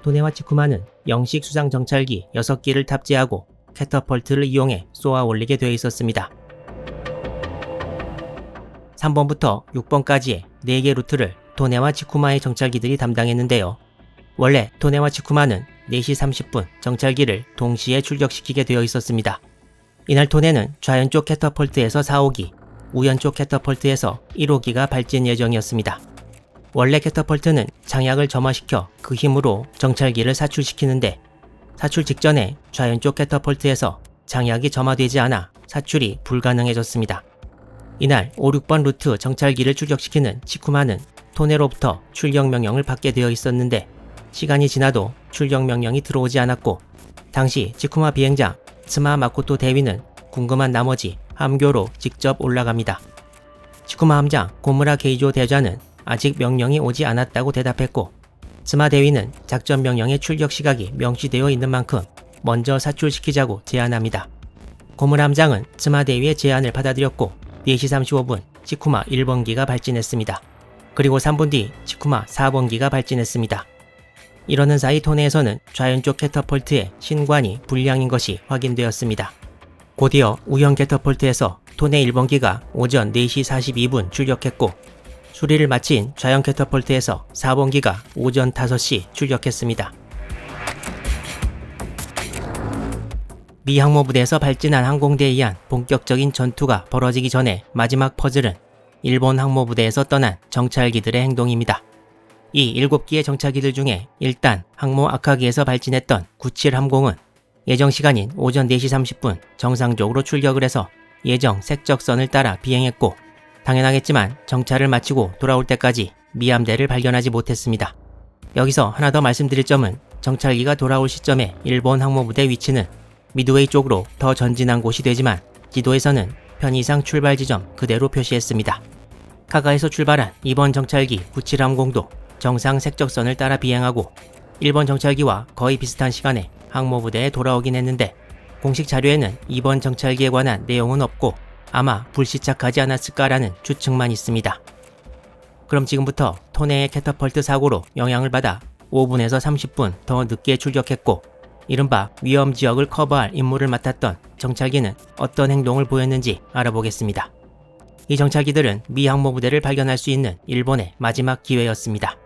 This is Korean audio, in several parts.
토네와 치쿠마는 영식 수상 정찰기 6기를 탑재하고 캐터펄트를 이용해 쏘아 올리게 되어 있었습니다. 3번부터 6번까지의 4개 루트를 토네와 치쿠마의 정찰기들이 담당했는데요. 원래 토네와 치쿠마는 4시 30분 정찰기를 동시에 출격시키게 되어 있었습니다. 이날 토네는 좌연쪽 캐터펄트에서 4호기, 우연쪽 캐터펄트에서 1호기가 발진 예정이었습니다. 원래 캐터펄트는 장약을 점화시켜 그 힘으로 정찰기를 사출시키는데 사출 직전에 좌연쪽 캐터펄트에서 장약이 점화되지 않아 사출이 불가능해졌습니다. 이날 5, 6번 루트 정찰기를 출격시키는 치쿠마는 토네로부터 출격 명령을 받게 되어 있었는데 시간이 지나도 출격 명령이 들어오지 않았고 당시 치쿠마 비행장 츠마 마코토 대위는 궁금한 나머지 함교로 직접 올라갑니다. 치쿠마 함장 고무라 게이조 대좌는 아직 명령이 오지 않았다고 대답했고 츠마 대위는 작전 명령의 출격 시각이 명시되어 있는 만큼 먼저 사출시키자고 제안합니다. 고무라 함장은 츠마 대위의 제안을 받아들였고 4시 35분 치쿠마 1번기가 발진했습니다. 그리고 3분 뒤 치쿠마 4번기가 발진했습니다. 이러는 사이 토네에서는 좌연쪽 캐터펄트의 신관이 불량인 것이 확인되었습니다. 곧이어 우연 캐터펄트에서 토네 1번기가 오전 4시 42분 출격했고 수리를 마친 좌연 캐터펄트에서 4번기가 오전 5시 출격했습니다. 미 항모부대에서 발진한 항공대에 의한 본격적인 전투가 벌어지기 전에 마지막 퍼즐은 일본 항모부대에서 떠난 정찰기들의 행동입니다. 이 7기의 정찰기들 중에 일단 항모 아카기에서 발진했던 97함공은 예정 시간인 오전 4시 30분 정상적으로 출격을 해서 예정 색적선을 따라 비행했고 당연하겠지만 정찰을 마치고 돌아올 때까지 미함대를 발견하지 못했습니다. 여기서 하나 더 말씀드릴 점은 정찰기가 돌아올 시점에 일본 항모부대 위치는 미드웨이 쪽으로 더 전진한 곳이 되지만 지도에서는 편의상 출발 지점 그대로 표시했습니다. 카가에서 출발한 2번 정찰기 97함공도 정상 색적선을 따라 비행하고 1번 정찰기와 거의 비슷한 시간에 항모부대에 돌아오긴 했는데 공식 자료에는 2번 정찰기에 관한 내용은 없고 아마 불시착하지 않았을까라는 추측만 있습니다. 그럼 지금부터 토네의 캐터펄트 사고로 영향을 받아 5분에서 30분 더 늦게 출격했고 이른바 위험지역을 커버할 임무를 맡았던 정찰기는 어떤 행동을 보였는지 알아보겠습니다. 이 정찰기들은 미 항모부대를 발견할 수 있는 일본의 마지막 기회였습니다.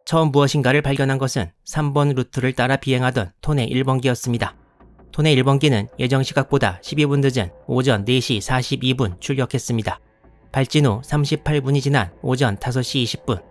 처음 무엇인가를 발견한 것은 3번 루트를 따라 비행하던 토네 1번기였습니다. 토네 1번기는 예정 시각보다 12분 늦은 오전 4시 42분 출격했습니다. 발진 후 38분이 지난 오전 5시 20분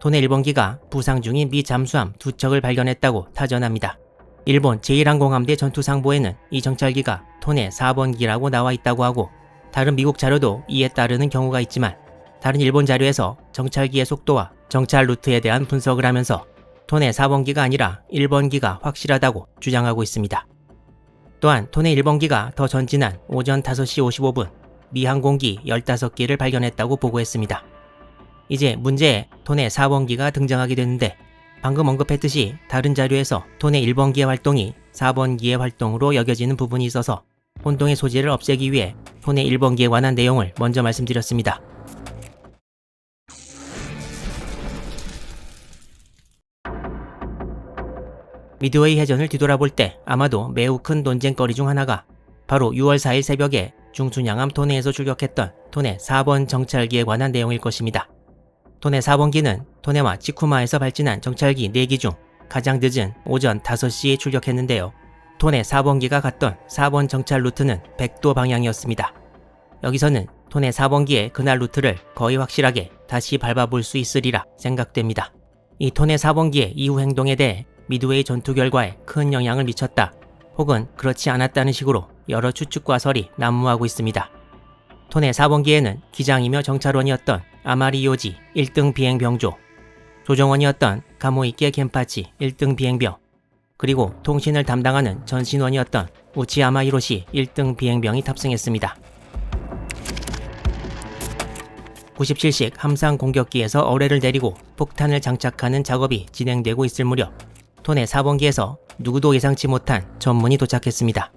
토네 1번기가 부상 중인 미 잠수함 2척을 발견했다고 타전합니다. 일본 제1항공함대 전투상보에는 이 정찰기가 토네 4번기라고 나와 있다고 하고 다른 미국 자료도 이에 따르는 경우가 있지만 다른 일본 자료에서 정찰기의 속도와 정찰 루트에 대한 분석을 하면서 토네 4번기가 아니라 1번기가 확실하다고 주장하고 있습니다. 또한 토네 1번기가 더 전진한 오전 5시 55분 미 항공기 15기를 발견했다고 보고했습니다. 이제 문제에 토네 4번기가 등장하게 되는데 방금 언급했듯이 다른 자료에서 토네 1번기의 활동이 4번기의 활동으로 여겨지는 부분이 있어서 혼동의 소지를 없애기 위해 토네 1번기에 관한 내용을 먼저 말씀드렸습니다. 미드웨이 해전을 뒤돌아볼 때 아마도 매우 큰 논쟁거리 중 하나가 바로 6월 4일 새벽에 중순양함 토네에서 출격했던 토네 4번 정찰기에 관한 내용일 것입니다. 토네 4번기는 토네와 치쿠마에서 발진한 정찰기 4기 중 가장 늦은 오전 5시에 출격했는데요. 토네 4번기가 갔던 4번 정찰 루트는 백도 방향이었습니다. 여기서는 토네 4번기의 그날 루트를 거의 확실하게 다시 밟아볼 수 있으리라 생각됩니다. 이 토네 4번기의 이후 행동에 대해 미드웨이 전투 결과에 큰 영향을 미쳤다 혹은 그렇지 않았다는 식으로 여러 추측과 설이 난무하고 있습니다. 토네 4번기에는 기장이며 정찰원이었던 아마리요지 1등 비행병조, 조정원이었던 가모이케 겐파치 1등 비행병, 그리고 통신을 담당하는 전신원이었던 우치야마 히로시 1등 비행병이 탑승했습니다. 97식 함상 공격기에서 어뢰를 내리고 폭탄을 장착하는 작업이 진행되고 있을 무렵 토네 4번기에서 누구도 예상치 못한 전문이 도착했습니다.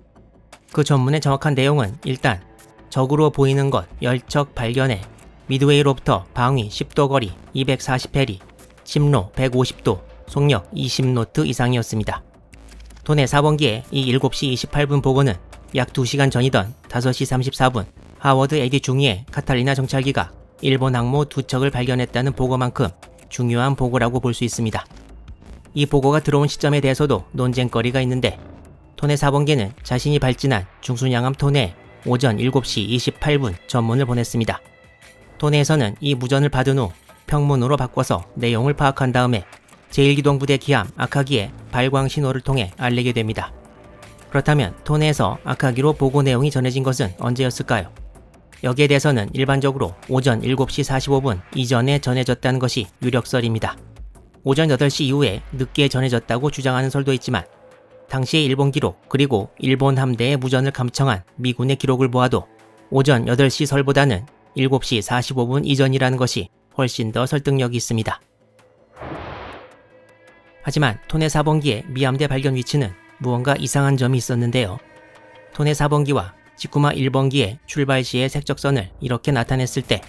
그 전문의 정확한 내용은 일단 적으로 보이는 것 10척 발견해 미드웨이로부터 방위 10도 거리 240해리 침로 150도, 속력 20노트 이상이었습니다. 도내 4번기의 이 7시 28분 보고는 약 2시간 전이던 5시 34분 하워드 에디 중위의 카탈리나 정찰기가 일본 항모 2척을 발견했다는 보고만큼 중요한 보고라고 볼 수 있습니다. 이 보고가 들어온 시점에 대해서도 논쟁거리가 있는데, 도내 4번기는 자신이 발진한 중순양함 토네에 오전 7시 28분 전문을 보냈습니다. 토네에서는 이 무전을 받은 후 평문으로 바꿔서 내용을 파악한 다음에 제1기동부대 기함 아카기에 발광 신호를 통해 알리게 됩니다. 그렇다면 토네에서 아카기로 보고 내용이 전해진 것은 언제였을까요? 여기에 대해서는 일반적으로 오전 7시 45분 이전에 전해졌다는 것이 유력설입니다. 오전 8시 이후에 늦게 전해졌다고 주장하는 설도 있지만, 당시의 일본 기록 그리고 일본 함대의 무전을 감청한 미군의 기록을 보아도 오전 8시 설보다는 7시 45분 이전이라는 것이 훨씬 더 설득력이 있습니다. 하지만 토네 4번기의 미함대 발견 위치는 무언가 이상한 점이 있었는데요. 토네 4번기와 지쿠마 1번기의 출발 시의 색적선을 이렇게 나타냈을 때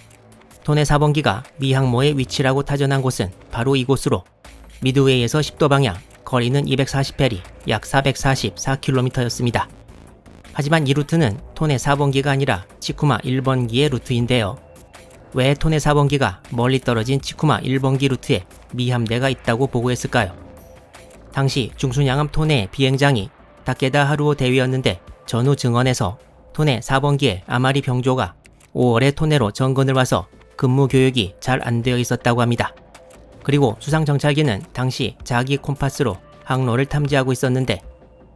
토네 4번기가 미 항모의 위치라고 타전한 곳은 바로 이곳으로 미드웨이에서 10도 방향, 거리는 240페리, 약 444km였습니다. 하지만 이 루트는 토네 4번기가 아니라 지쿠마 1번기의 루트인데요. 왜 토네 4번기가 멀리 떨어진 지쿠마 1번기 루트에 미 함대가 있다고 보고했을까요? 당시 중순양함 토네의 비행장이 다케다 하루오 대위였는데, 전후 증언에서 토네 4번기의 아마리 병조가 5월에 토네로 정근을 와서 근무 교육이 잘 안 되어 있었다고 합니다. 그리고 수상정찰기는 당시 자기 콤파스로 항로를 탐지하고 있었는데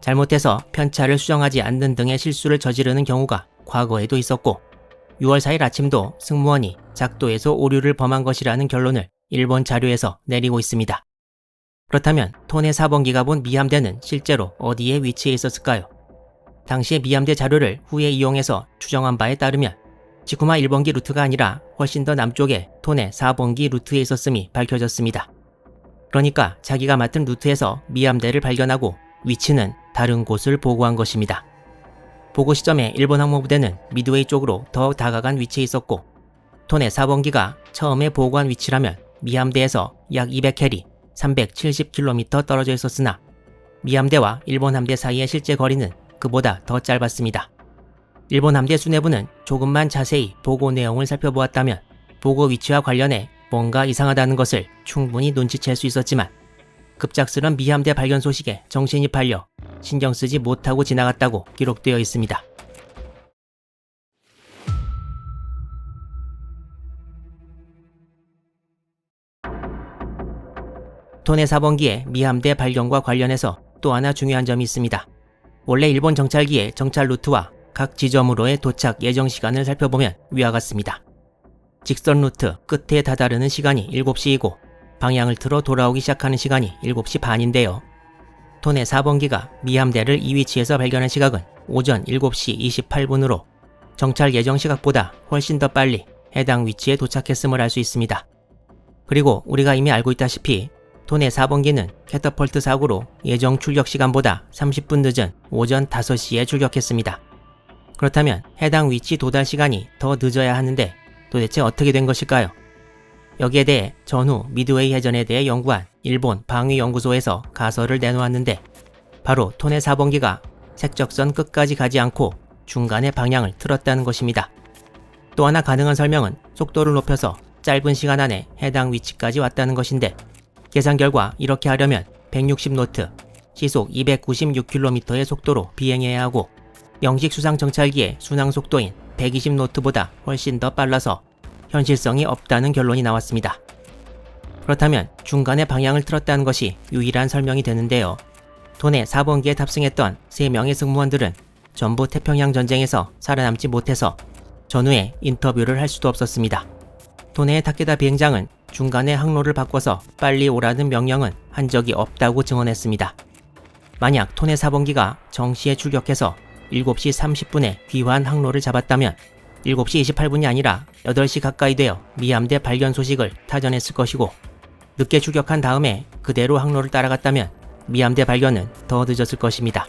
잘못해서 편차를 수정하지 않는 등의 실수를 저지르는 경우가 과거에도 있었고, 6월 4일 아침도 승무원이 작도에서 오류를 범한 것이라는 결론을 일본 자료에서 내리고 있습니다. 그렇다면 토네 4번기가 본 미함대는 실제로 어디에 위치해 있었을까요? 당시의 미함대 자료를 후에 이용해서 추정한 바에 따르면 지쿠마 1번기 루트가 아니라 훨씬 더 남쪽에 토네 4번기 루트에 있었음이 밝혀졌습니다. 그러니까 자기가 맡은 루트에서 미함대를 발견하고 위치는 다른 곳을 보고한 것입니다. 보고 시점에 일본 항모부대는 미드웨이 쪽으로 더 다가간 위치에 있었고, 토네 4번기가 처음에 보고한 위치라면 미함대에서 약 200캐리, 370km 떨어져 있었으나 미함대와 일본 함대 사이의 실제 거리는 그보다 더 짧았습니다. 일본 함대 수뇌부는 조금만 자세히 보고 내용을 살펴보았다면 보고 위치와 관련해 뭔가 이상하다는 것을 충분히 눈치챌 수 있었지만, 급작스런 미함대 발견 소식에 정신이 팔려 신경 쓰지 못하고 지나갔다고 기록되어 있습니다. 토네 4번기의 미함대 발견과 관련해서 또 하나 중요한 점이 있습니다. 원래 일본 정찰기의 정찰 루트와 각 지점으로의 도착 예정 시간을 살펴보면 위와 같습니다. 직선 루트 끝에 다다르는 시간이 7시이고 방향을 틀어 돌아오기 시작하는 시간이 7시 반인데요. 토네 4번기가 미함대를 이 위치에서 발견한 시각은 오전 7시 28분으로 정찰 예정 시각보다 훨씬 더 빨리 해당 위치에 도착했음을 알 수 있습니다. 그리고 우리가 이미 알고 있다시피 토네 4번기는 캐터펄트 사고로 예정 출격 시간보다 30분 늦은 오전 5시에 출격했습니다. 그렇다면 해당 위치 도달 시간이 더 늦어야 하는데 도대체 어떻게 된 것일까요? 여기에 대해 전후 미드웨이 해전에 대해 연구한 일본 방위연구소에서 가설을 내놓았는데, 바로 토네 4번기가 색적선 끝까지 가지 않고 중간에 방향을 틀었다는 것입니다. 또 하나 가능한 설명은 속도를 높여서 짧은 시간 안에 해당 위치까지 왔다는 것인데, 계산 결과 이렇게 하려면 160노트, 시속 296km의 속도로 비행해야 하고 영식 수상 정찰기의 순항 속도인 120노트보다 훨씬 더 빨라서 현실성이 없다는 결론이 나왔습니다. 그렇다면 중간에 방향을 틀었다는 것이 유일한 설명이 되는데요. 토네 4번기에 탑승했던 3명의 승무원들은 전부 태평양 전쟁에서 살아남지 못해서 전후에 인터뷰를 할 수도 없었습니다. 토네의 타케다 비행장은 중간에 항로를 바꿔서 빨리 오라는 명령은 한 적이 없다고 증언했습니다. 만약 토네 4번기가 정시에 출격해서 7시 30분에 귀환 항로를 잡았다면 7시 28분이 아니라 8시 가까이 되어 미함대 발견 소식을 타전했을 것이고, 늦게 출격한 다음에 그대로 항로를 따라갔다면 미함대 발견은 더 늦었을 것입니다.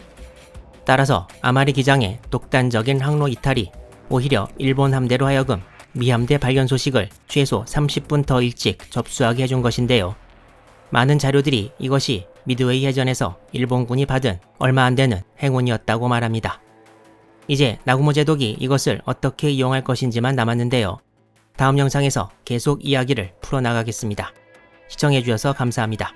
따라서 아마리 기장의 독단적인 항로 이탈이 오히려 일본 함대로 하여금 미함대 발견 소식을 최소 30분 더 일찍 접수하게 해준 것인데요. 많은 자료들이 이것이 미드웨이 해전에서 일본군이 받은 얼마 안 되는 행운이었다고 말합니다. 이제 나구모 제독이 이것을 어떻게 이용할 것인지만 남았는데요. 다음 영상에서 계속 이야기를 풀어나가겠습니다. 시청해주셔서 감사합니다.